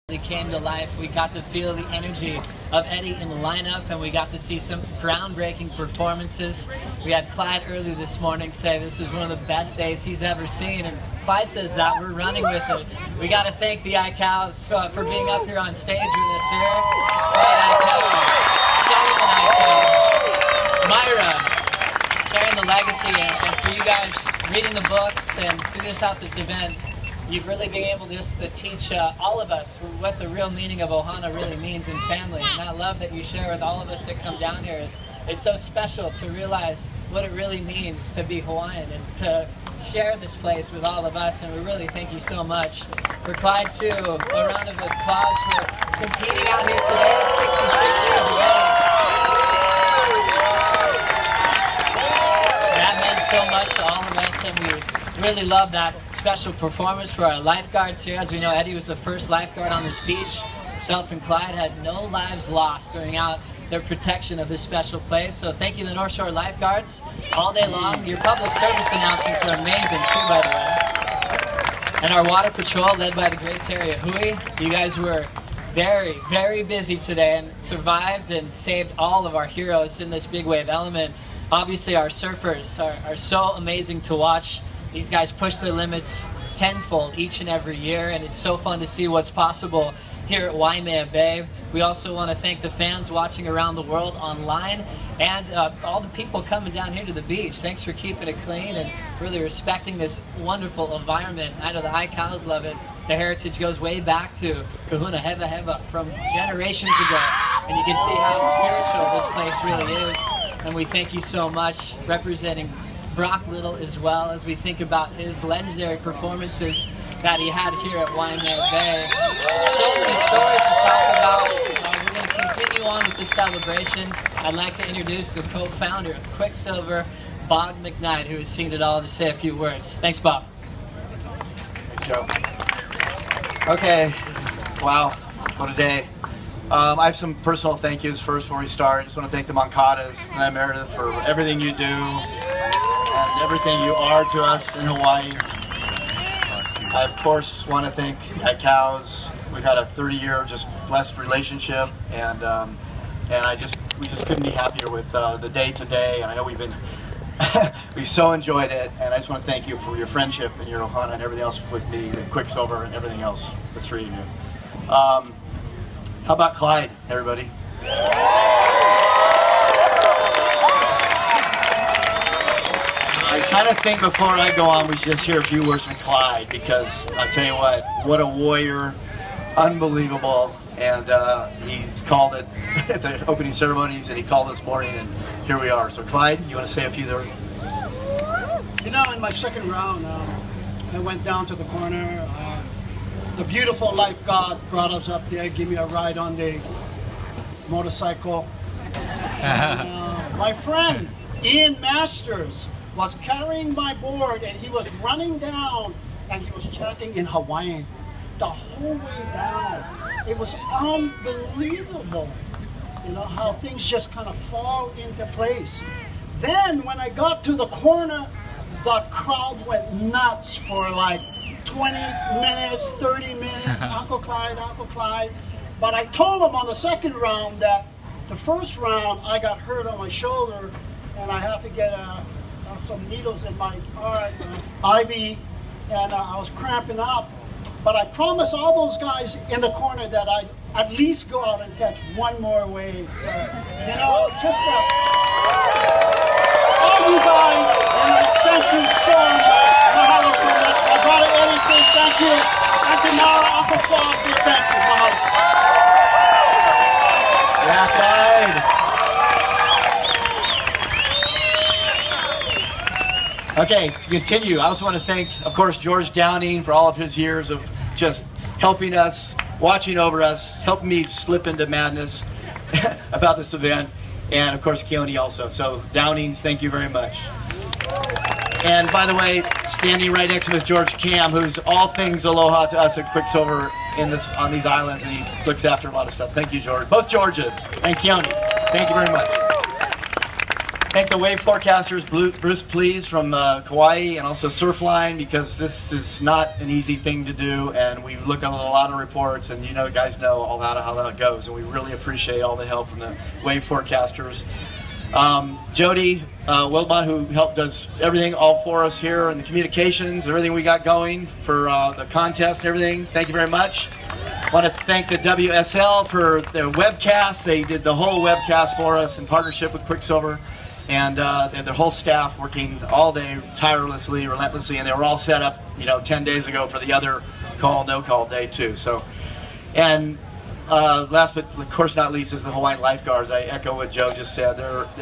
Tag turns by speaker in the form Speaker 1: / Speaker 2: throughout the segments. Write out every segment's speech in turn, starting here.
Speaker 1: came to life. We got to feel the energy of Eddie in the lineup, and we got to see some groundbreaking performances. We had Clyde early this morning say this is one of the best days he's ever seen, and Clyde says that. We're running with it. We got to thank the Aikaus for being up here on stage with us here. Clyde Aikau, Sullivan Aikau, Myra, sharing the legacy, and for you guys reading the books and figuring out this event. You've really been able just to teach all of us what the real meaning of Ohana really means in family. And that love that you share with all of us that come down here is so special to realize what it really means to be Hawaiian and to share this place with all of us. And we really thank you so much. For Clyde, too, a round of applause for competing out here today at 66 years of age. That meant so much to all of us, and we really love that special performance for our lifeguards here. As we know, Eddie was the first lifeguard on this beach. Himself and Clyde had no lives lost during their protection of this special place. So thank you, the North Shore lifeguards, all day long. Your public service announcements are amazing too, by the way. And our water patrol, led by the great Terry Hui. You guys were very, very busy today and survived and saved all of our heroes in this big wave element. Obviously, our surfers are so amazing to watch. These guys push their limits tenfold each and every year, and it's so fun to see what's possible here at Waimea Bay. We also want to thank the fans watching around the world online and all the people coming down here to the beach. Thanks for keeping it clean and really respecting this wonderful environment. I know the Aikaus love it. The heritage goes way back to Kahuna Heva Heva from generations ago, and you can see how spiritual this place really is. And we thank you so much, representing Brock Little as well, as we think about his legendary performances that he had here at Waimea Bay. So many stories to talk about. We're going to continue on with this celebration. I'd like to introduce the co-founder of Quicksilver, Bob McKnight, who has seen it all, to say a few words. Thanks, Bob.
Speaker 2: Thanks, Joe. Okay, wow, what a day. I have some personal thank yous first before we start. I just want to thank the Moncadas and Meredith for everything you do and everything you are to us in Hawaii. I, of course, want to thank the Aikaus. We've had a 30-year just blessed relationship, and we just couldn't be happier with the day today. And I know we've so enjoyed it, and I just want to thank you for your friendship and your Ohana and everything else with me, the Quicksilver and everything else, the three of you. How about Clyde, everybody? I kind of think before I go on, we should just hear a few words from Clyde, because I'll tell you what a warrior, unbelievable, and he called it at the opening ceremonies, and he called this morning, and here we are. So Clyde, you want to say a few words?
Speaker 3: You know, in my second round, I went down to the corner. The beautiful lifeguard brought us up there, gave me a ride on the motorcycle. And, my friend, Ian Masters, was carrying my board, and he was running down, and he was chanting in Hawaiian the whole way down. It was unbelievable, you know, how things just kind of fall into place. Then when I got to the corner, the crowd went nuts for like 20 minutes, 30 minutes, Uncle Clyde, Uncle Clyde. But I told him on the second round that the first round I got hurt on my shoulder, and I had to get some needles in my arm, IV, and I was cramping up. But I promised all those guys in the corner that I'd at least go out and catch one more wave. So, you know, just all you guys, and I thank you so much. Mahalo so much. My brother Eddie says thank you. Uncle Mara, Uncle Saul says thank you. Mahalo.
Speaker 2: Yeah, Clyde. Okay, to continue, I also want to thank, of course, George Downing for all of his years of just helping us, watching over us, helping me slip into madness about this event, and of course Keone also. So Downings, thank you very much. And by the way, standing right next to him is George Cam, who's all things aloha to us at Quicksilver on these islands, and he looks after a lot of stuff. Thank you, George. Both Georges and Keone, thank you very much. Thank the wave forecasters, Bruce Please from Kauai, and also Surfline, because this is not an easy thing to do, and we look at a lot of reports, and you know, guys know all that, how that goes, and we really appreciate all the help from the wave forecasters. Jody Wildbot, who does everything all for us here, and the communications, everything we got going for the contest and everything. Thank you very much. I want to thank the WSL for their webcast. They did the whole webcast for us in partnership with Quicksilver. And their whole staff working all day tirelessly, relentlessly, and they were all set up, you know, 10 days ago for the other call, no call day too. So, and last but of course not least is the Hawaiian lifeguards. I echo what Joe just said.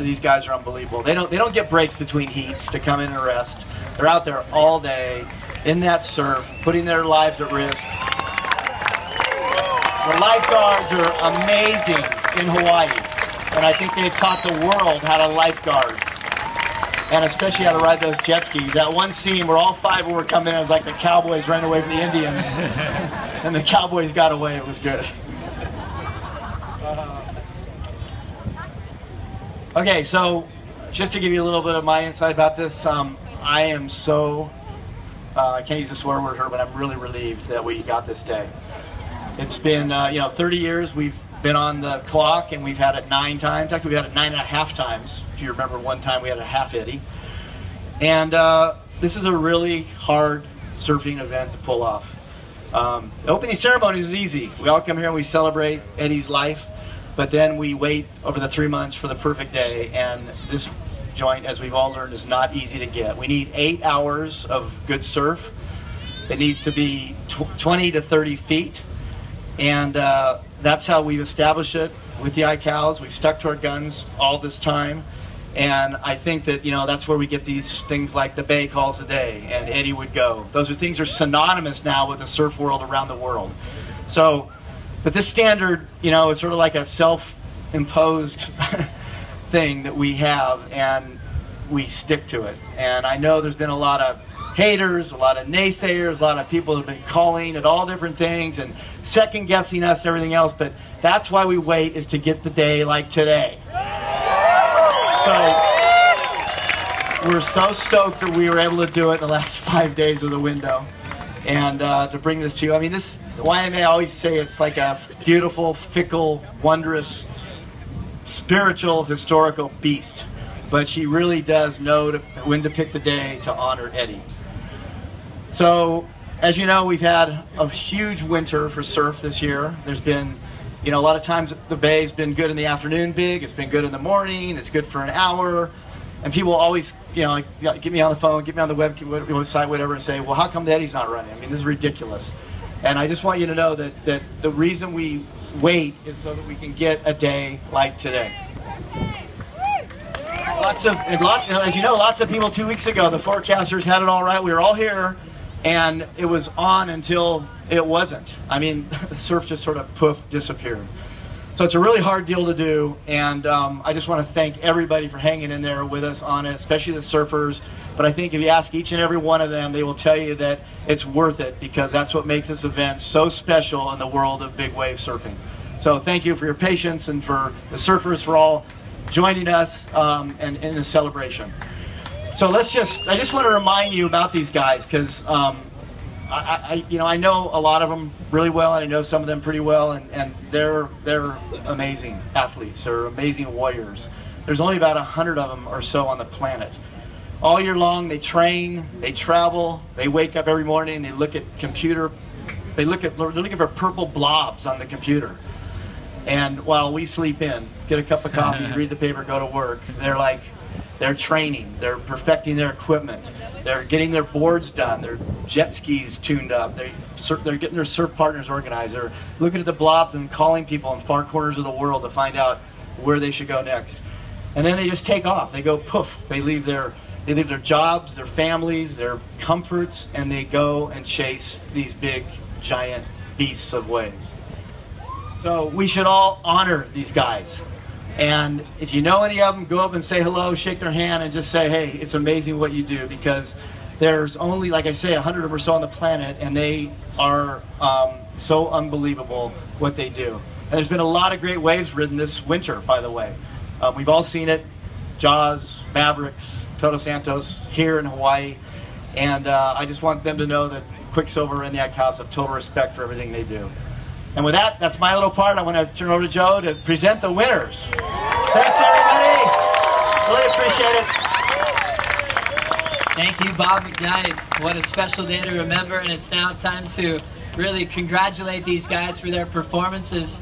Speaker 2: These guys are unbelievable. They don't get breaks between heats to come in and rest. They're out there all day in that surf, putting their lives at risk. The lifeguards are amazing in Hawaii. And I think they've taught the world how to lifeguard, and especially how to ride those jet skis. That one scene where all five were coming in, it was like the Cowboys running away from the Indians, and the Cowboys got away. It was good. Okay, so just to give you a little bit of my insight about this, I am so, I can't use a swear word here, but I'm really relieved that we got this day. It's been, 30 years we've been on the clock, and we've had it 9 times. Actually, we had it 9.5 times. If you remember, one time we had a half eddy. And this is a really hard surfing event to pull off. The opening ceremony is easy. We all come here and we celebrate Eddie's life, but then we wait over the 3 months for the perfect day. And this joint, as we've all learned, is not easy to get. We need 8 hours of good surf. It needs to be 20 to 30 feet. And that's how we've established it with the Aikaus. We've stuck to our guns all this time. And I think that, that's where we get these things like the Bay calls the day and Eddie would go. Those things are synonymous now with the surf world around the world. So, but this standard, is sort of like a self-imposed thing that we have, and we stick to it. And I know there's been a lot of haters, a lot of naysayers, a lot of people have been calling at all different things and second guessing us and everything else, but that's why we wait, is to get the day like today. So we're so stoked that we were able to do it in the last 5 days of the window, and to bring this to you. I mean, this YMA, I always say it's like a beautiful, fickle, wondrous, spiritual, historical beast, but she really does know when to pick the day to honor Eddie. So, as you know, we've had a huge winter for surf this year. There's been, a lot of times the bay's been good in the afternoon big, it's been good in the morning, it's good for an hour, and people always, like, get me on the phone, get me on the website, whatever, and say, well, how come the Eddie's not running? I mean, this is ridiculous. And I just want you to know that the reason we wait is so that we can get a day like today. As you know, lots of people 2 weeks ago, the forecasters had it all right. We were all here, and it was on until it wasn't. I mean, the surf just sort of poof, disappeared. So it's a really hard deal to do, and I just want to thank everybody for hanging in there with us on it, especially the surfers. But I think if you ask each and every one of them, they will tell you that it's worth it, because that's what makes this event so special in the world of big wave surfing. So thank you for your patience, and for the surfers for all joining us and in the celebration. So I just want to remind you about these guys, because I know a lot of them really well, and I know some of them pretty well, and they're amazing athletes. They're amazing warriors. There's only about 100 of them or so on the planet. All year long, they train, they travel, they wake up every morning, they look at computer, they're looking for purple blobs on the computer. And while we sleep in, get a cup of coffee, read the paper, go to work, they're training, they're perfecting their equipment, they're getting their boards done, their jet skis tuned up, they're getting their surf partners organized, they're looking at the blobs and calling people in far corners of the world to find out where they should go next. And then they just take off, they go poof, they leave their jobs, their families, their comforts, and they go and chase these big, giant beasts of waves. So we should all honor these guys. And if you know any of them, go up and say hello, shake their hand, and just say, hey, it's amazing what you do, because there's only, like I say, 100 of them or so on the planet, and they are so unbelievable what they do. And there's been a lot of great waves ridden this winter, by the way. We've all seen it. Jaws, Mavericks, Toto Santos here in Hawaii. And I just want them to know that Quicksilver and the Aikau have total respect for everything they do. And with that, that's my little part. I want to turn over to Joe to present the winners. Thanks, everybody. Really appreciate it.
Speaker 1: Thank you, Bob McKnight. What a special day to remember, and it's now time to really congratulate these guys for their performances.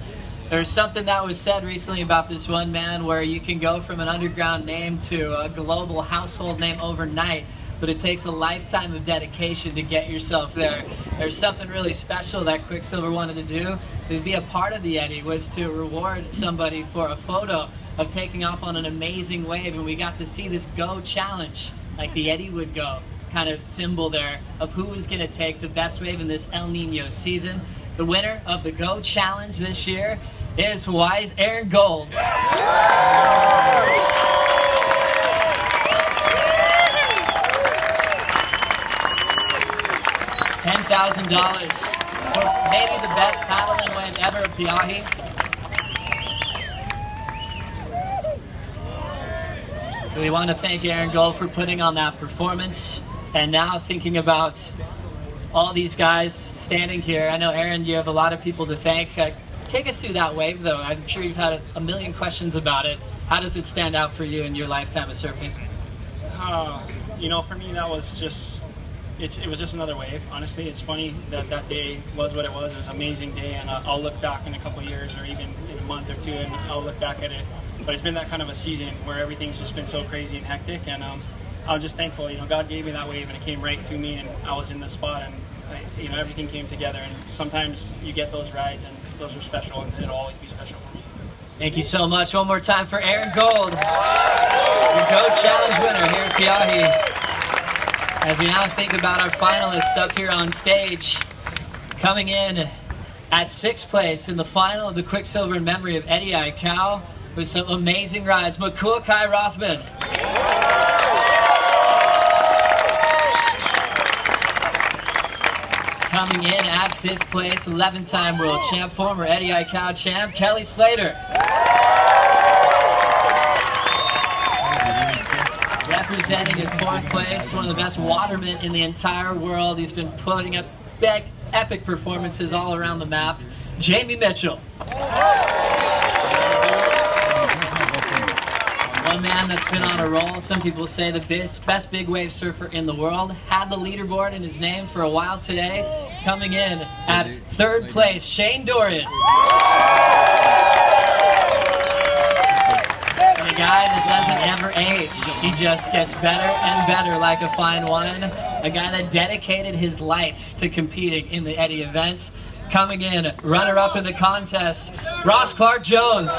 Speaker 1: There's something that was said recently about this one man where you can go from an underground name to a global household name overnight, but it takes a lifetime of dedication to get yourself there. There's something really special that Quicksilver wanted to do. To be a part of the Eddy was to reward somebody for a photo of taking off on an amazing wave, and we got to see this Go Challenge, like the Eddy would go, kind of symbol there of who was going to take the best wave in this El Nino season. The winner of the Go Challenge this year is Hawaii's Aaron Gold. $10,000 for maybe the best paddling wave ever at Piahi. We want to thank Aaron Gold for putting on that performance. And now thinking about all these guys standing here, I know, Aaron, you have a lot of people to thank. Take us through that wave, though. I'm sure you've had a million questions about it. How does it stand out for you in your lifetime of surfing?
Speaker 4: You know, for me, that was just, it was just another wave. Honestly, it's funny that that day was what it was. It was an amazing day, and I'll look back in a couple of years or even in a month or two, and I'll look back at it. But it's been that kind of a season where everything's just been so crazy and hectic, and I'm just thankful. You know, God gave me that wave, and it came right to me, and I was in the spot, and you know, everything came together. And sometimes you get those rides, and those are special, and it'll always be special for me.
Speaker 1: Thank you so much. One more time for Aaron Gold, your Go Challenge winner here at Piahi. As we now think about our finalists up here on stage, coming in at 6th place in the final of the Quicksilver in memory of Eddie Aikau with some amazing rides, Makua Kai Rothman. Coming in at 5th place, 11-time world champ, former Eddie Aikau champ, Kelly Slater. Representing in 4th place, one of the best watermen in the entire world. He's been putting up epic performances all around the map, Jamie Mitchell. One man that's been on a roll. Some people say the best big wave surfer in the world. Had the leaderboard in his name for a while today. Coming in at 3rd place, Shane Dorian. And a guy that doesn't ever age. He just gets better and better like a fine wine. A guy that dedicated his life to competing in the Eddy events. Coming in, runner-up in the contest, Ross Clark Jones.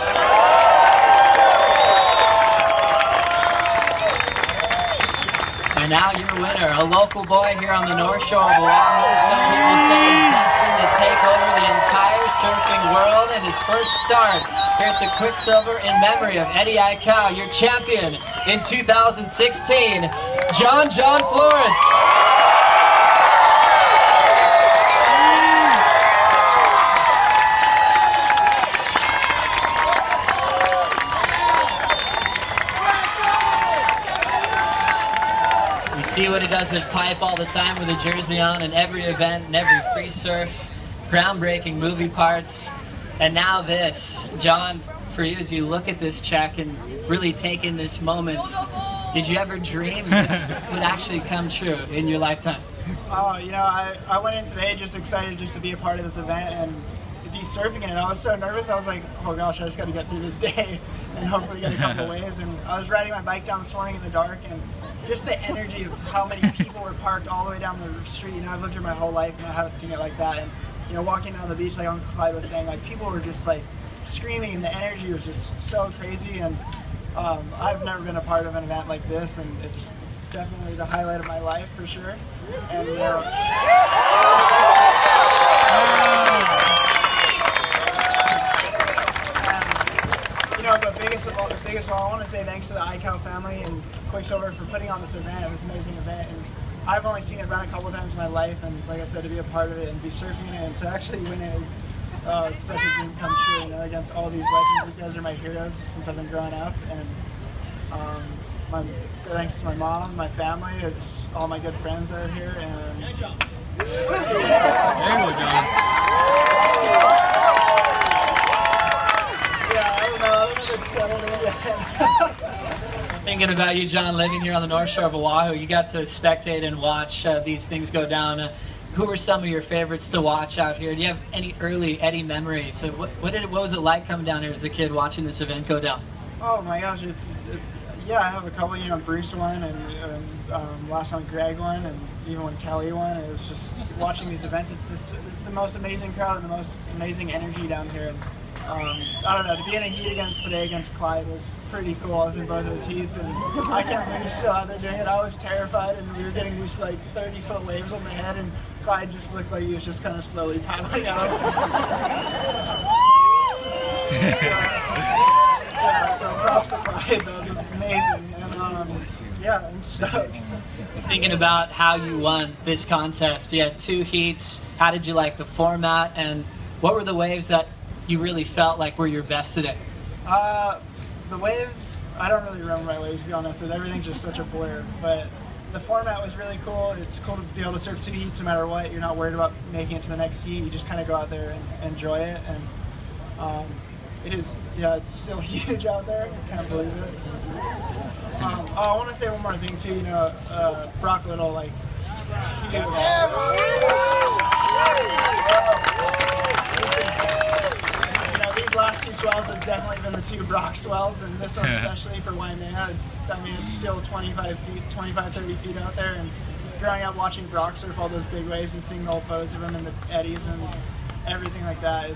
Speaker 1: And now your winner, a local boy here on the North Shore of Oahu. Some people say he's destined to take over the entire surfing world, and his first start here at the Quicksilver in memory of Eddie Aikau, your champion in 2016, John Florence. See what he does at Pipe all the time with a jersey on in every event and every free surf, groundbreaking movie parts, and now this. John, for you, as you look at this check and really take in this moment, did you ever dream this would actually come true in your lifetime?
Speaker 5: Oh, you know, I went in today just excited just to be a part of this event and to be surfing in it. I was so nervous. I was like, oh gosh, I just got to get through this day and hopefully get a couple waves. And I was riding my bike down this morning in the dark, and just the energy of how many people were parked all the way down the street. You know, I've lived here my whole life and I haven't seen it like that. And, you know, walking down the beach, like Uncle Clyde was saying, like, people were just like screaming, and the energy was just so crazy. And I've never been a part of an event like this, and it's definitely the highlight of my life for sure. And the biggest of all, I want to say thanks to the Aikau family and Quicksilver for putting on this event, this amazing event. And I've only seen it run a couple times in my life, and like I said, to be a part of it and be surfing it and to actually win it is it's such a dream come true. You know, against all these legends, these guys are my heroes since I've been growing up, and Thanks to my mom, my family, it's all my good friends that are here, and
Speaker 6: There you go, John.
Speaker 5: yeah, I don't know if it's settled in yet.
Speaker 1: Thinking about you, John, living here on the North Shore of Oahu, you got to spectate and watch these things go down. Who were some of your favorites to watch out here? Do you have any early Eddie memories? So what was it like coming down here as a kid watching this event go down?
Speaker 5: Oh my gosh, it's yeah, I have a couple. You know, Bruce won, and last one Greg won, and even when Kelly won, it was just watching these events. It's the most amazing crowd and the most amazing energy down here. And I don't know, to be in a heat today against Clyde was pretty cool. I was in both those heats, and I can't believe he's still out there doing it. I was terrified, and we were getting these like 30-foot waves on my head, and Clyde just looked like he was just kind of slowly paddling out. Yeah, so props to Clyde. That was amazing, and yeah, I'm stoked.
Speaker 1: Thinking about how you won this contest, you had 2 heats. How did you like the format, and what were the waves that you really felt like were your best today?
Speaker 5: The waves, I don't really remember my waves, to be honest. Everything's just such a blur, but the format was really cool. It's cool to be able to surf 2 heats no matter what. You're not worried about making it to the next heat. You just kind of go out there and enjoy it, and it is, yeah, it's still huge out there. I can't believe it. I want to say one more thing too. You know, Brock Little, like, he did it all. You know, these last 2 swells have definitely been the 2 Brock swells, and this one especially for Waimea. I mean, it's still 25, 30 feet out there, and growing up watching Brock surf all those big waves and seeing the old photos of him in the eddies and everything like that,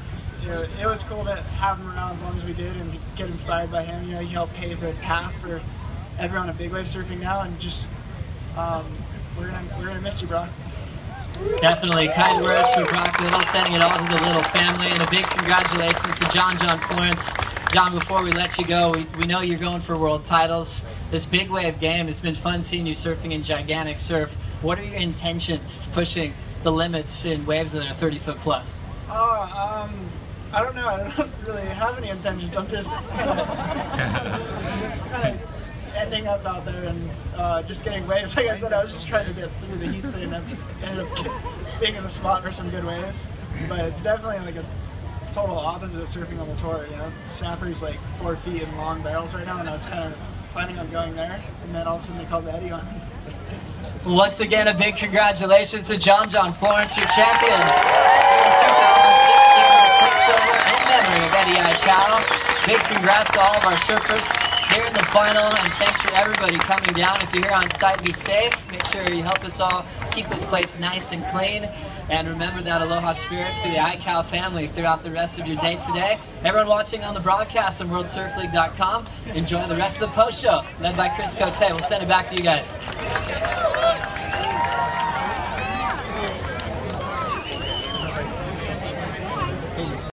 Speaker 5: it was cool to have him around as long as we did and get inspired by him. You know, he helped pave the path for everyone at big wave surfing now, and just we're gonna miss you, Brock.
Speaker 1: Definitely. Kind words for Brock Little, sending it all to the Little family, and a big congratulations to John Florence. John, before we let you go, we know you're going for world titles. This big wave game, it's been fun seeing you surfing in gigantic surf. What are your intentions pushing the limits in waves that are 30-foot plus?
Speaker 5: I don't know. I don't really have any intentions. I'm just kind of ending up out there and just getting waves. Like I said, I was just trying to get through the heat, and ended up being in the spot for some good waves. But it's definitely like a total opposite of surfing on the tour. You know, Snapper's like 4 feet in long barrels right now, and I was kind of planning on going there, and then all of a sudden they called the eddy on me.
Speaker 1: Once again, a big congratulations to John Florence, your champion in 2016 with Quicksilver in memory of Eddie Aikau. Big congrats to all of our surfers here in the final, and thanks for everybody coming down. If you're here on site, be safe. Make sure you help us all keep this place nice and clean. And remember that aloha spirit to the Aikau family throughout the rest of your day today. Everyone watching on the broadcast on WorldSurfLeague.com, enjoy the rest of the post show led by Chris Cote. We'll send it back to you guys.